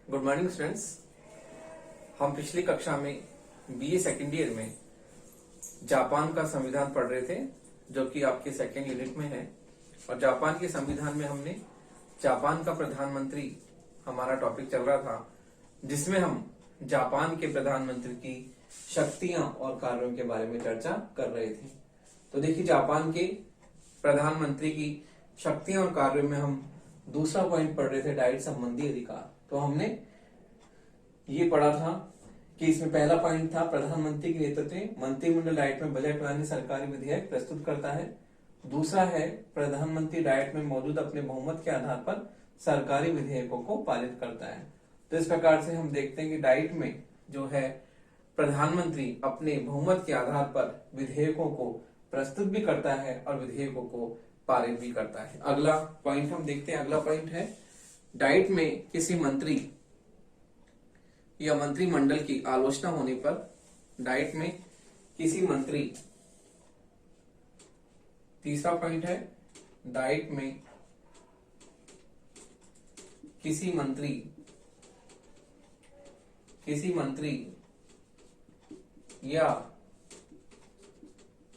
Good morning students. हम पिछली कक्षा में बीए सेकेंड ईयर में जापान का संविधान पढ़ रहे थे, जो कि आपके सेकेंड यूनिट में है। और जापान के संविधान में हमने जापान का प्रधानमंत्री हमारा टॉपिक चल रहा था, जिसमें हम जापान के प्रधानमंत्री की शक्तियां और कार्यों के बारे में चर्चा कर रहे थे। तो देखिए, जापान के प्रधानमंत्री की शक्तियां और कार्यों में हम दूसरा पॉइंट पढ़ रहे थे, डाइट संबंधी अधिकार। तो हमने ये पढ़ा था कि इसमें पहला पॉइंट था प्रधानमंत्री के नेतृत्व में मंत्रिमंडल डाइट में बजट बनाने सरकारी विधेयक प्रस्तुत करता है। दूसरा है प्रधानमंत्री डाइट में मौजूद अपने बहुमत के आधार पर सरकारी विधेयकों को पारित करता है। तो इस प्रकार से हम देखते हैं कि डाइट में जो है प्रधानमंत्री अपने बहुमत के आधार पर विधेयकों को प्रस्तुत भी करता है और विधेयकों को पारित भी करता है। अगला पॉइंट हम देखते हैं। अगला पॉइंट है डाइट में किसी मंत्री या मंत्रिमंडल की आलोचना होने पर, डाइट में किसी मंत्री, तीसरा पॉइंट है डाइट में किसी मंत्री या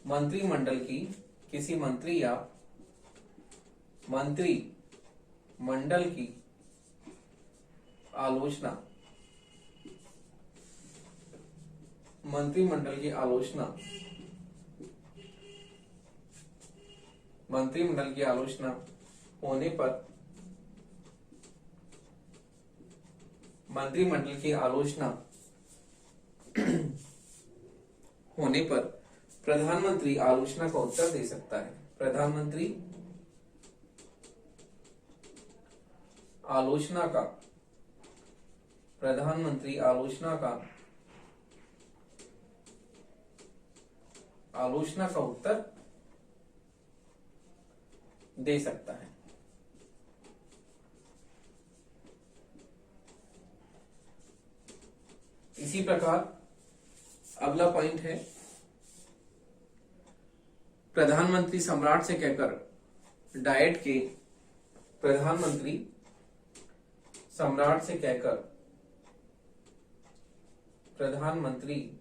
मंत्रिमंडल की, किसी मंत्री या मंत्रिमंडल की आलोचना, मंत्रिमंडल की आलोचना होने पर, मंत्रिमंडल की आलोचना होने पर प्रधानमंत्री आलोचना का उत्तर दे सकता है। प्रधानमंत्री आलोचना का उत्तर दे सकता है। इसी प्रकार अगला पॉइंट है प्रधानमंत्री सम्राट से कहकर, डाइट के प्रधानमंत्री सम्राट से कहकर, प्रधानमंत्री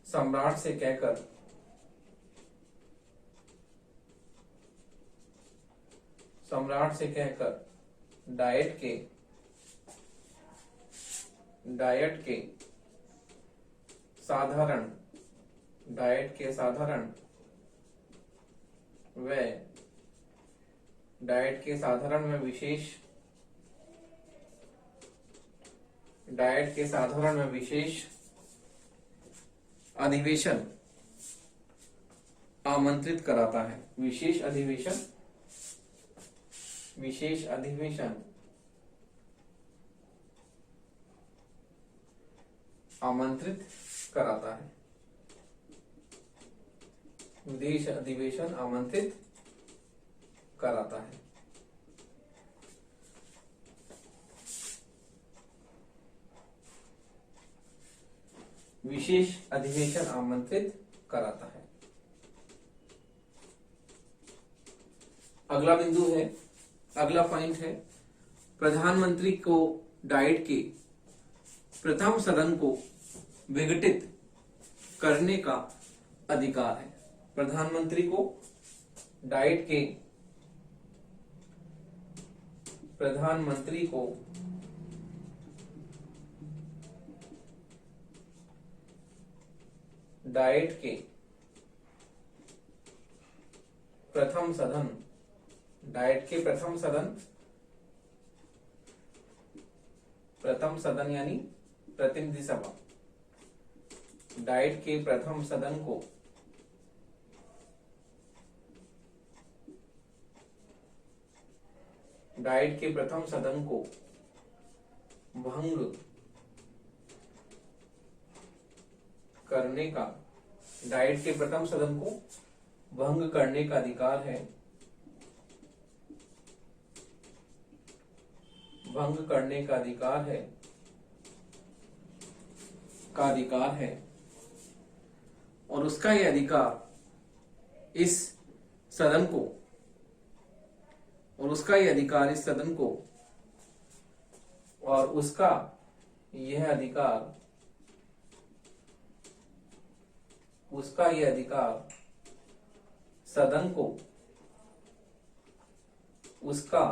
सम्राट से कहकर डाइट के साधारण व विशेष अधिवेशन आमंत्रित कराता है। विशेष अधिवेशन आमंत्रित कराता है। विदेश अधिवेशन आमंत्रित कराता है। विशेष अधिवेशन आमंत्रित कराता है। अगला बिंदु है, अगला पॉइंट है प्रधानमंत्री को डाइट के प्रथम सदन को विघटित करने का अधिकार है। प्रधानमंत्री को डाइट के प्रथम सदन यानी प्रतिनिधि सभा, डाइट के प्रथम सदन को भंग करने का, डाइट के प्रथम सदन को भंग करने का अधिकार है। अधिकार है और उसका यह अधिकार इस सदन को और उसका यह अधिकार सदन को उसका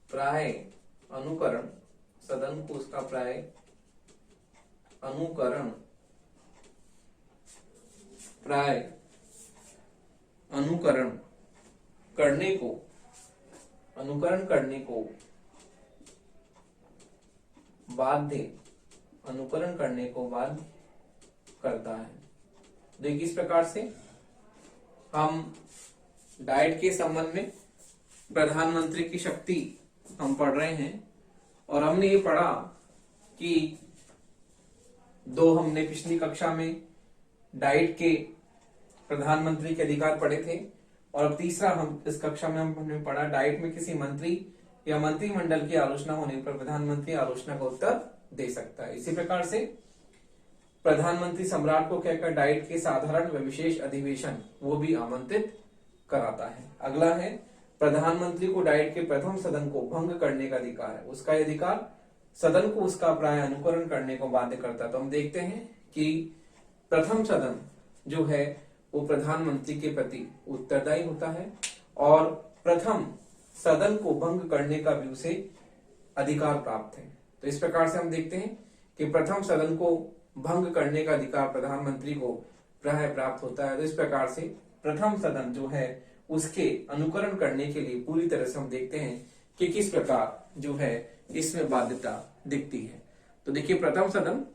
प्राय अनुकरण करने को बाध्य करता है। देखिए इस प्रकार से हम डाइट के संबंध में प्रधानमंत्री की शक्ति हम पढ़ रहे हैं और हमने ये पढ़ा कि हमने पिछली कक्षा में डाइट के प्रधानमंत्री के अधिकार पढ़े थे और अब तीसरा हम इस कक्षा में हमने पढ़ा डाइट में किसी मंत्री या मंत्रिमंडल की आलोचना होने पर प्रधानमंत्री आलोचना का उत्तर दे सकता है। इसी प्रकार से प्रधानमंत्री सम्राट को कहकर डाइट के साधारण व विशेष अधिवेशन वो भी आमंत्रित कराता है। अगला है प्रधानमंत्री को डाइट के प्रथम सदन को भंग करने का अधिकार है। उसका अधिकार सदन को उसका प्राय अनुकरण करने को बाध्य करता है। तो हम देखते हैं कि प्रथम सदन जो है वो प्रधानमंत्री के प्रति उत्तरदायी होता है और प्रथम सदन को भंग करने का भी उसे अधिकार प्राप्त है। तो इस प्रकार से हम देखते हैं कि प्रथम सदन को भंग करने का अधिकार प्रधानमंत्री को प्राय प्राप्त होता है। तो इस प्रकार से प्रथम सदन जो है उसके अनुकरण करने के लिए पूरी तरह से हम देखते हैं कि किस प्रकार जो है इसमें बाध्यता दिखती है। तो देखिए प्रथम सदन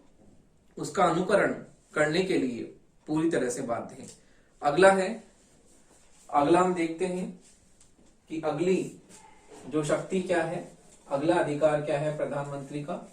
उसका अनुकरण करने के लिए पूरी तरह से बाध्य है। अगला हम देखते हैं कि अगली जो शक्ति क्या है, अगला अधिकार क्या है प्रधानमंत्री का।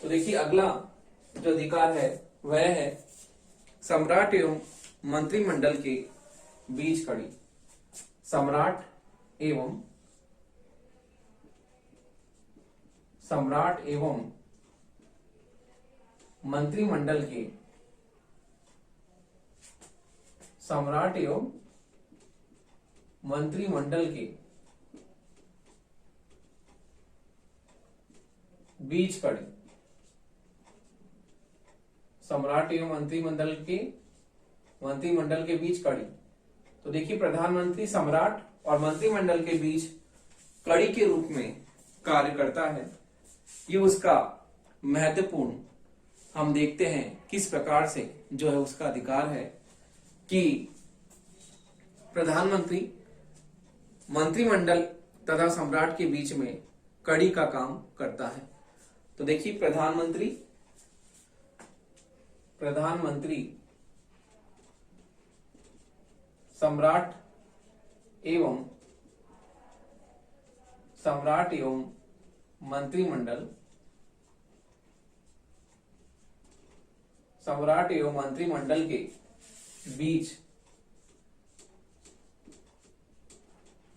तो देखिए अगला जो अधिकार है वह है सम्राट एवं मंत्रिमंडल के बीच कड़ी। सम्राट एवं मंत्रिमंडल के बीच कड़ी। सम्राट एवं मंत्रिमंडल के बीच कड़ी। तो देखिए प्रधानमंत्री सम्राट और मंत्रिमंडल के बीच कड़ी के रूप में कार्य करता है। ये उसका महत्वपूर्ण हम देखते हैं किस प्रकार से जो है उसका अधिकार है कि प्रधानमंत्री मंत्रिमंडल तथा सम्राट के बीच में कड़ी का काम करता है। तो देखिए प्रधानमंत्री सम्राट एवं मंत्रिमंडल के बीच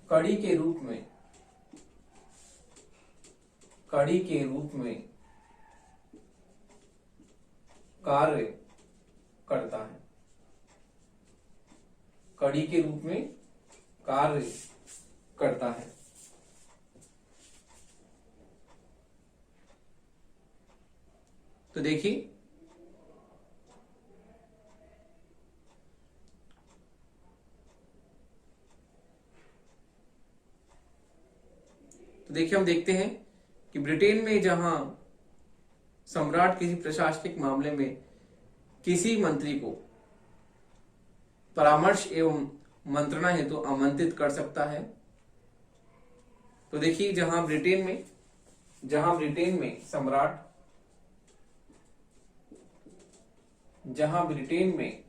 कड़ी के रूप में कार्य करता है। कड़ी के रूप में कार्य करता है। तो देखिए हम देखते हैं कि ब्रिटेन में जहां सम्राट किसी प्रशासनिक मामले में किसी मंत्री को परामर्श एवं मंत्रणा हेतु आमंत्रित कर सकता है तो देखिए जहां ब्रिटेन में सम्राट, जहां ब्रिटेन में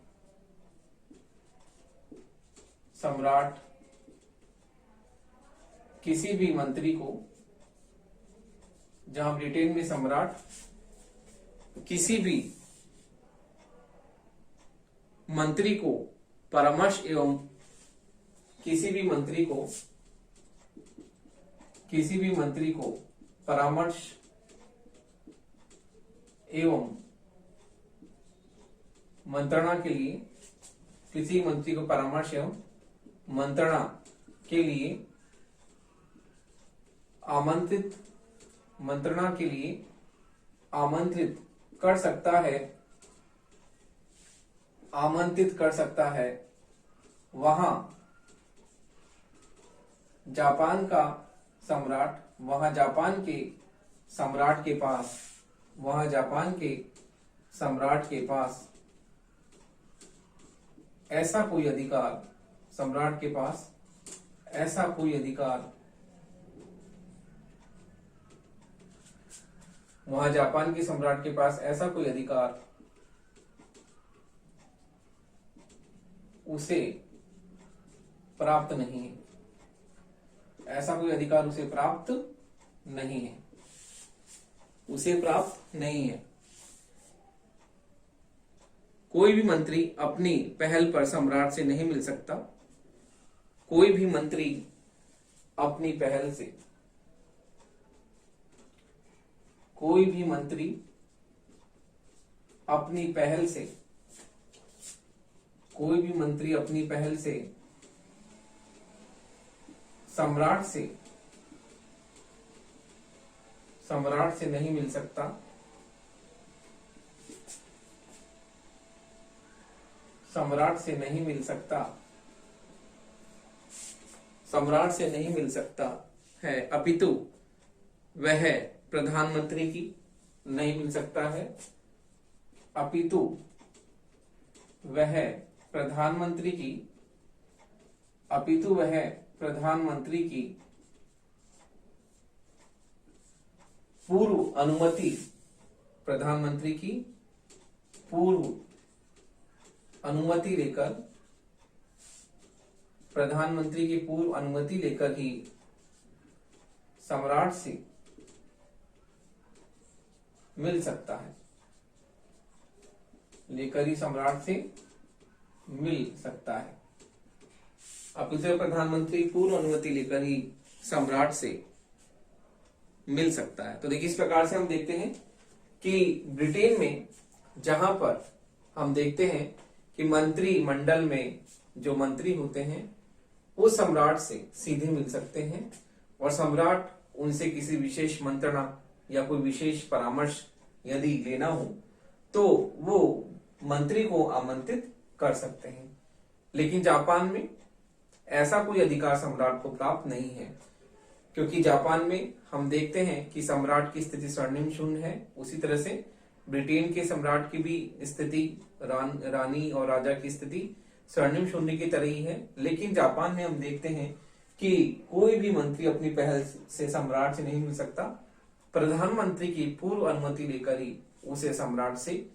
सम्राट किसी भी मंत्री को, जहां ब्रिटेन में सम्राट किसी भी मंत्री को परामर्श एवं किसी भी मंत्री को परामर्श एवं मंत्रणा के लिए, किसी मंत्री को परामर्श एवं मंत्रणा के लिए आमंत्रित कर सकता है, वहां जापान के सम्राट के पास ऐसा कोई अधिकार, वहां जापान के सम्राट के पास ऐसा कोई अधिकार उसे प्राप्त नहीं है, ऐसा कोई अधिकार उसे प्राप्त नहीं है। कोई भी मंत्री अपनी पहल पर सम्राट से नहीं मिल सकता, कोई भी मंत्री अपनी पहल से, सम्राट से नहीं मिल सकता, सम्राट से नहीं मिल सकता है, अपितु वह प्रधानमंत्री की नहीं मिल सकता है, अपितु वह प्रधानमंत्री की पूर्व अनुमति लेकर ही सम्राट से मिल सकता है, अपितु प्रधानमंत्री पूर्व अनुमति लेकर ही सम्राट से मिल सकता है। तो देखिए इस प्रकार से हम देखते हैं कि ब्रिटेन में जहां पर हम देखते हैं कि मंत्रिमंडल में जो मंत्री होते हैं वो सम्राट से सीधे मिल सकते हैं और सम्राट उनसे किसी विशेष मंत्रणा या कोई विशेष परामर्श यदि लेना हो तो वो मंत्री को आमंत्रित कर सकते हैं। लेकिन जापान में ऐसा कोई अधिकार सम्राट को प्राप्त नहीं है, क्योंकि जापान में हम देखते हैं कि सम्राट की स्थिति स्वर्णिम शून्य है। उसी तरह से ब्रिटेन के सम्राट की भी स्थिति, रानी और राजा की स्थिति स्वर्णिम शून्य की तरह ही है। लेकिन जापान में हम देखते हैं कि कोई भी मंत्री अपनी पहल से सम्राट से नहीं मिल सकता, प्रधानमंत्री की पूर्व अनुमति लेकर ही उसे सम्राट से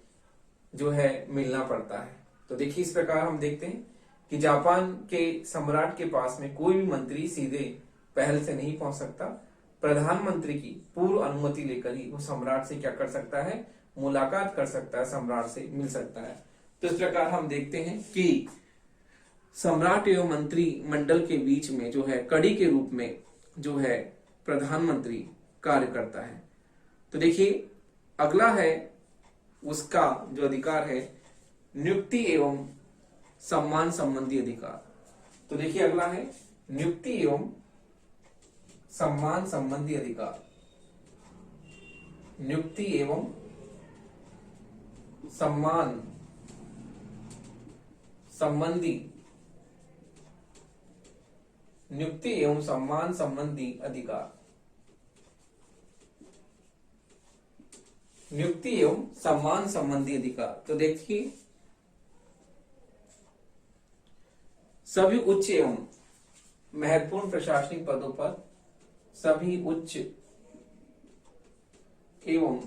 जो है मिलना पड़ता है। तो देखिए इस प्रकार हम देखते हैं कि जापान के सम्राट के पास में कोई भी मंत्री सीधे पहल से नहीं पहुंच सकता, प्रधानमंत्री की पूर्व अनुमति लेकर ही वो सम्राट से क्या कर सकता है, मुलाकात कर सकता है, सम्राट से मिल सकता है। तो इस प्रकार हम देखते हैं कि सम्राट एवं मंत्री मंडल के बीच में जो है कड़ी के रूप में जो है प्रधानमंत्री कार्य करता है। तो देखिए अगला है उसका जो अधिकार है नियुक्ति एवं सम्मान संबंधी अधिकार। तो देखिए अगला है नियुक्ति एवं सम्मान संबंधी अधिकार। नियुक्ति एवं सम्मान संबंधी, नियुक्ति एवं सम्मान संबंधी अधिकार। नियुक्ति एवं सम्मान संबंधी अधिकार। तो देखिए सभी उच्च एवं महत्वपूर्ण प्रशासनिक पदों पर सभी उच्च एवं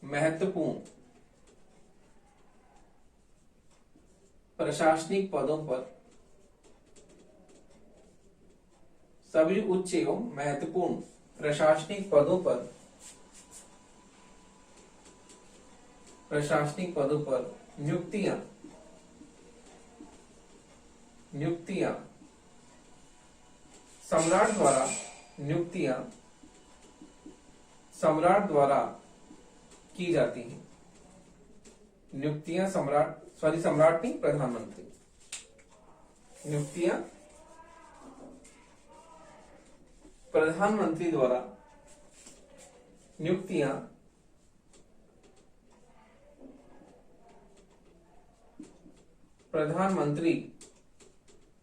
महत्वपूर्ण प्रशासनिक पदों पर, सभी उच्च एवं महत्वपूर्ण प्रशासनिक पदों पर, नियुक्तियां सम्राट द्वारा की जाती हैं। नियुक्तियां सम्राट नहीं, प्रधानमंत्री। नियुक्तियां प्रधानमंत्री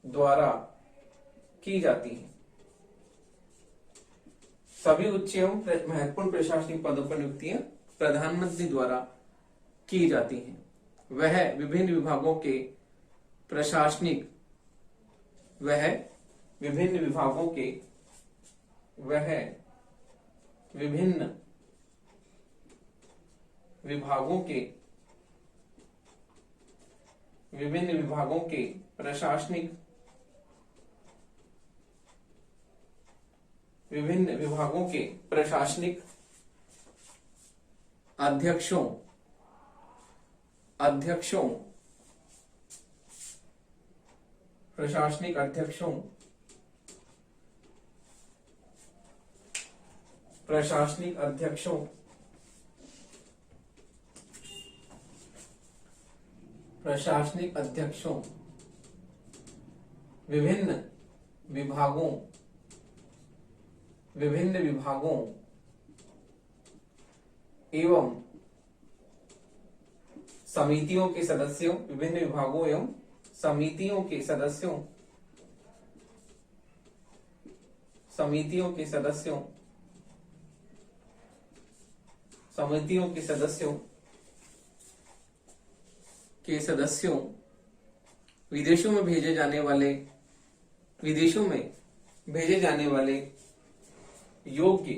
द्वारा की जाती हैं। सभी उच्च एवं महत्वपूर्ण प्रशासनिक पदों पर नियुक्तियां प्रधानमंत्री द्वारा की जाती हैं। वह विभिन्न विभागों के प्रशासनिक अध्यक्षों विभिन्न विभागों एवं समितियों के सदस्यों, विदेशों में भेजे जाने वाले योग्य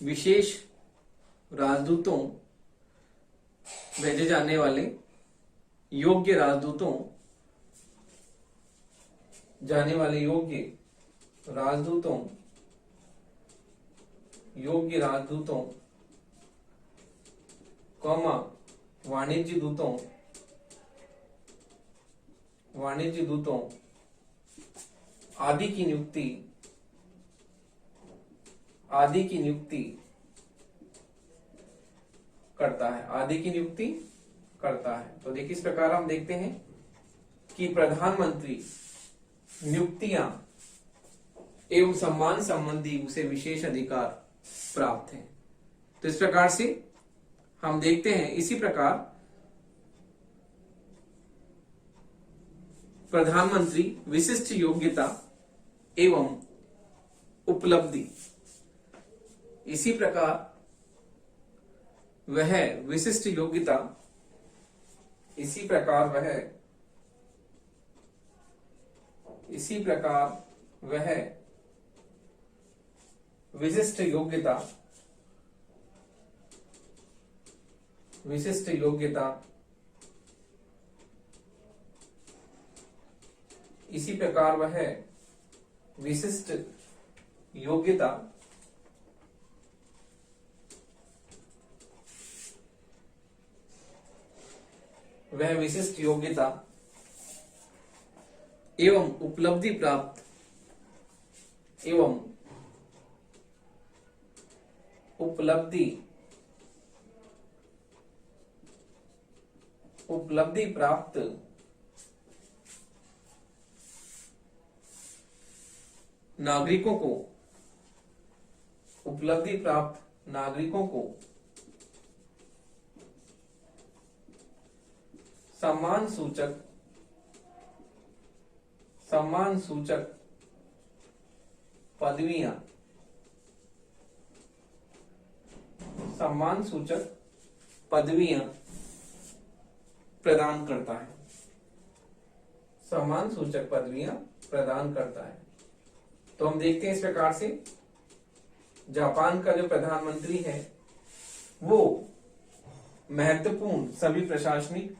विशेष राजदूतों, योग्य राजदूतों, वाणिज्य दूतों आदि की नियुक्ति करता है। तो देखिए, इस प्रकार हम देखते हैं कि प्रधानमंत्री नियुक्तियां एवं सम्मान संबंधी उसे विशेष अधिकार प्राप्त हैं। तो इस प्रकार से हम देखते हैं, इसी प्रकार प्रधानमंत्री विशिष्ट योग्यता एवं उपलब्धि, इसी प्रकार वह विशिष्ट योग्यता इसी प्रकार वह विशिष्ट योग्यता एवं उपलब्धि प्राप्त नागरिकों को सम्मान सूचक पदवियां सम्मान सूचक पदवियां प्रदान करता है। सम्मान सूचक पदवियां प्रदान करता है। तो हम देखते हैं इस प्रकार से जापान का जो प्रधानमंत्री है वो महत्वपूर्ण सभी प्रशासनिक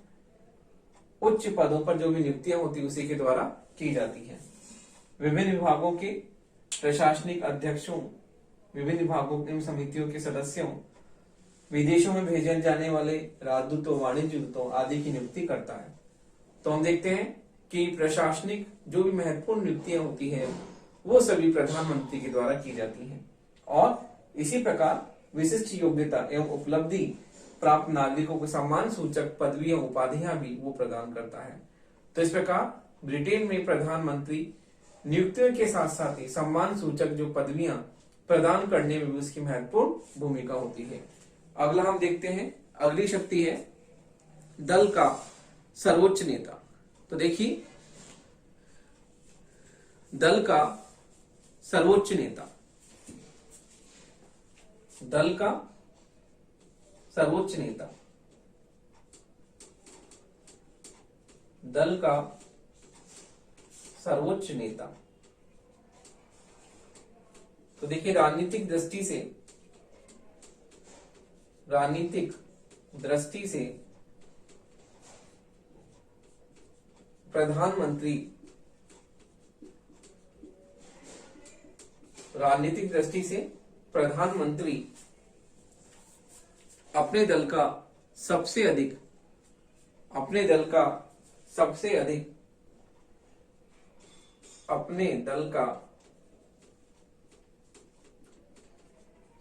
उच्च पदों पर जो भी नियुक्तियां होती है उसी के द्वारा की जाती है। विभिन्न विभागों के प्रशासनिक अध्यक्षों, विभिन्न विभागों एवं समितियों के सदस्यों, विदेशों में भेजे जाने वाले राजदूतों, वाणिज्य दूतों आदि की नियुक्ति करता है। तो हम देखते हैं कि प्रशासनिक जो भी महत्वपूर्ण नियुक्तियां होती है वो सभी प्रधानमंत्री के द्वारा की जाती हैं और इसी प्रकार विशिष्ट योग्यता एवं उपलब्धि प्राप्त नागरिकों को सम्मान सूचक पदवियां, उपाधियां भी वो प्रदान करता है। तो इस प्रकार ब्रिटेन में प्रधानमंत्री नियुक्तियों के साथ साथ ही सम्मान सूचक जो पदवियां प्रदान करने में भी उसकी महत्वपूर्ण भूमिका होती है। अगला हम देखते हैं, अगली शक्ति है दल का सर्वोच्च नेता। तो देखिए दल का सर्वोच्च नेता, दल का सर्वोच्च नेता, दल का सर्वोच्च नेता। तो देखिए राजनीतिक दृष्टि से, राजनीतिक दृष्टि से प्रधानमंत्री, राजनीतिक दृष्टि से प्रधानमंत्री अपने दल का सबसे अधिक, अपने दल का सबसे अधिक, अपने दल का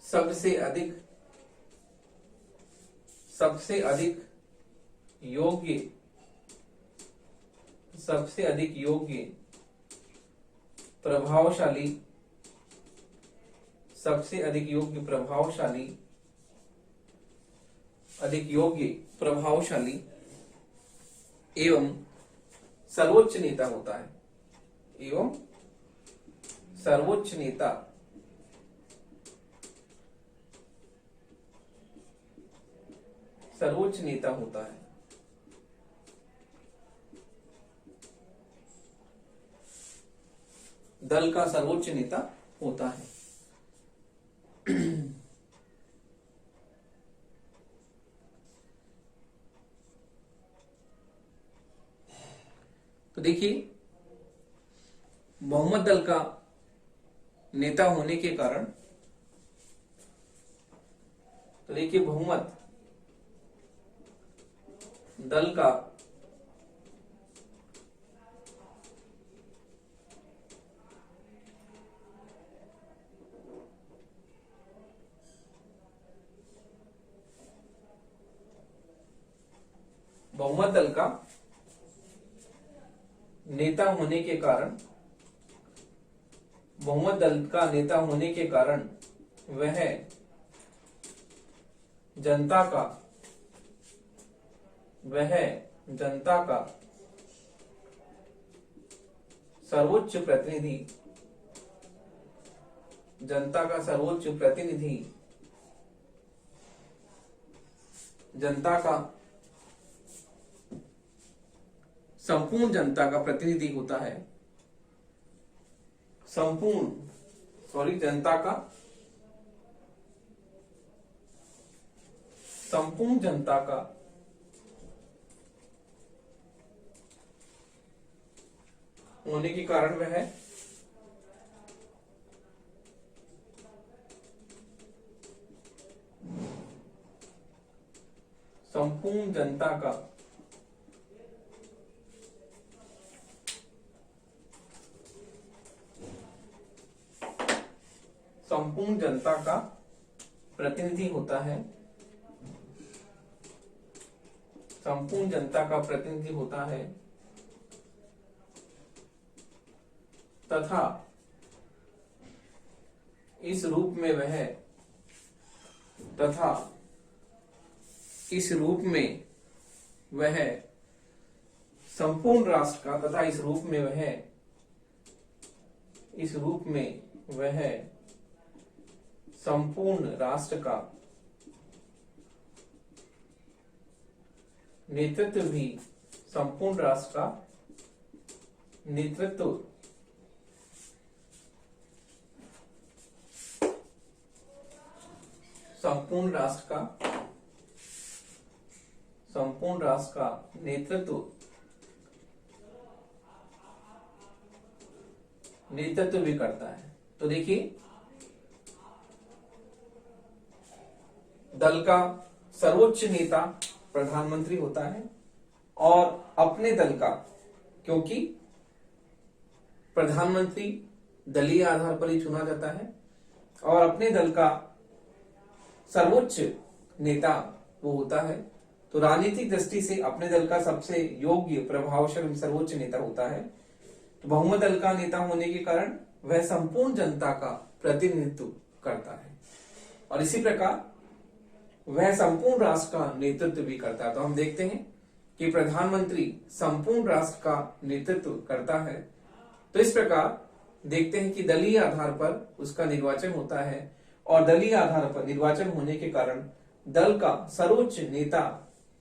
सबसे अधिक, सबसे अधिक योग्य, सबसे अधिक योग्य, प्रभावशाली, सबसे अधिक योग्य, प्रभावशाली, अधिक योग्य, प्रभावशाली एवं सर्वोच्च नेता होता है, एवं सर्वोच्च नेता, सर्वोच्च नेता होता है। दल का सर्वोच्च नेता होता है। तो देखिए बहुमत दल का नेता होने के कारण, तो देखिए बहुमत दल का बहुमत दल का नेता होने के कारण, बहुमत दल का नेता होने के कारण वह जनता का, वह जनता का सर्वोच्च प्रतिनिधि, जनता का सर्वोच्च प्रतिनिधि, जनता का, संपूर्ण जनता का प्रतिनिधि होता है, संपूर्ण, सॉरी, जनता का, संपूर्ण जनता का होने के कारण वह संपूर्ण जनता का, संपूर्ण जनता का प्रतिनिधि होता है, संपूर्ण जनता का प्रतिनिधि होता है तथा इस रूप में वह, तथा इस रूप में वह संपूर्ण राष्ट्र का, तथा इस रूप में वह, इस रूप में वह संपूर्ण राष्ट्र का नेतृत्व भी संपूर्ण राष्ट्र का नेतृत्व संपूर्ण राष्ट्र का नेतृत्व भी करता है। तो देखिए, दल का सर्वोच्च नेता प्रधानमंत्री होता है और अपने दल का, क्योंकि प्रधानमंत्री दलीय आधार पर ही चुना जाता है, और अपने दल का सर्वोच्च नेता वो होता है। तो राजनीतिक दृष्टि से अपने दल का सबसे योग्य, प्रभावशाली, सर्वोच्च नेता होता है। तो बहुमत दल का नेता होने के कारण वह संपूर्ण जनता का प्रतिनिधित्व करता है, और इसी प्रकार वह संपूर्ण राष्ट्र का नेतृत्व भी करता है। तो हम देखते हैं कि प्रधानमंत्री संपूर्ण राष्ट्र का नेतृत्व करता है। तो इस प्रकार देखते हैं कि दलीय आधार पर उसका निर्वाचन होता है, और दलीय आधार पर निर्वाचन होने के कारण दल का सर्वोच्च नेता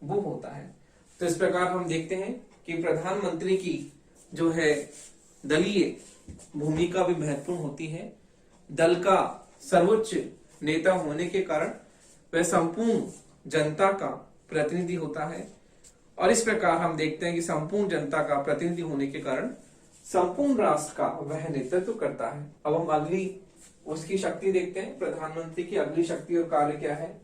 वो होता है। तो इस प्रकार हम देखते हैं कि प्रधानमंत्री की जो है दलीय भूमिका भी महत्वपूर्ण होती है। दल का सर्वोच्च नेता होने के कारण वह संपूर्ण जनता का प्रतिनिधि होता है, और इस प्रकार हम देखते हैं कि संपूर्ण जनता का प्रतिनिधि होने के कारण संपूर्ण राष्ट्र का वह नेतृत्व करता है। अब हम अगली उसकी शक्ति देखते हैं। प्रधानमंत्री की अगली शक्ति और कार्य क्या है?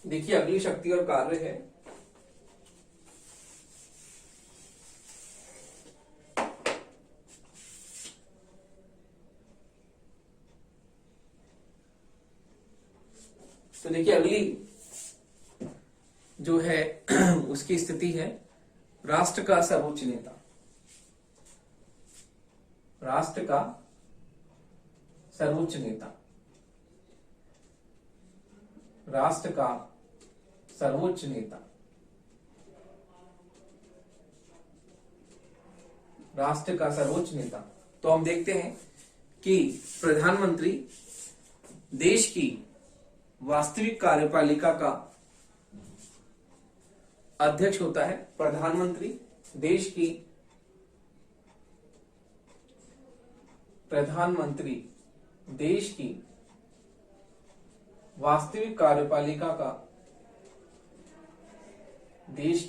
देखिए, अगली शक्ति और कार्य है तो देखिए, अगली जो है उसकी स्थिति है राष्ट्र का सर्वोच्च नेता। राष्ट्र का सर्वोच्च नेता, राष्ट्र का सर्वोच्च नेता, राष्ट्र का सर्वोच्च नेता। तो हम देखते हैं कि प्रधानमंत्री देश की वास्तविक कार्यपालिका का अध्यक्ष होता है। प्रधानमंत्री देश की वास्तविक कार्यपालिका का अध्यक्ष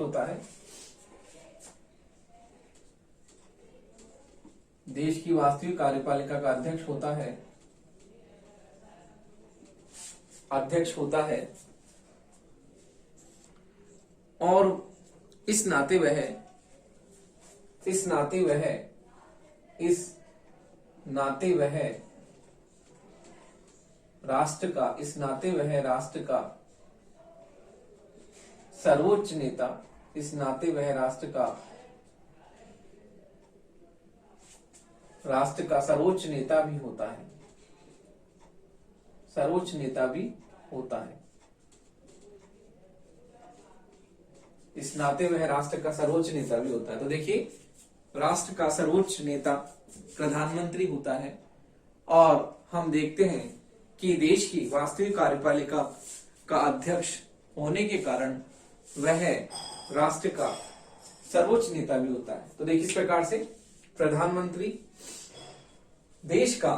होता है। देश की वास्तविक कार्यपालिका का अध्यक्ष होता है, और इस नाते वह राष्ट्र का सर्वोच्च नेता, राष्ट्र का सर्वोच्च नेता भी होता है। इस नाते वह राष्ट्र का सर्वोच्च नेता भी होता है। तो देखिए, राष्ट्र का सर्वोच्च नेता प्रधानमंत्री होता है, और हम देखते हैं कि देश की वास्तविक कार्यपालिका का अध्यक्ष होने के कारण वह राष्ट्र का सर्वोच्च नेता भी होता है। तो देखिए, इस प्रकार से प्रधानमंत्री देश का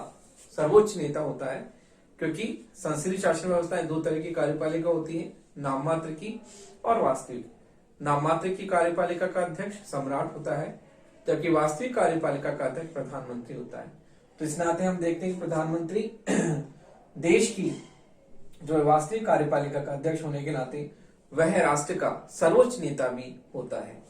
सर्वोच्च नेता होता है, क्योंकि संसदीय शासन व्यवस्था में दो तरह की कार्यपालिका होती है, नाम मात्र की और वास्तविक। नाम मात्र की कार्यपालिका का अध्यक्ष सम्राट होता है, जबकि वास्तविक कार्यपालिका का अध्यक्ष प्रधानमंत्री होता है। तो इस नाते हम देखते हैं कि प्रधानमंत्री देश की जो वास्तविक कार्यपालिका का अध्यक्ष होने के नाते वह राष्ट्र का सर्वोच्च नेता भी होता है।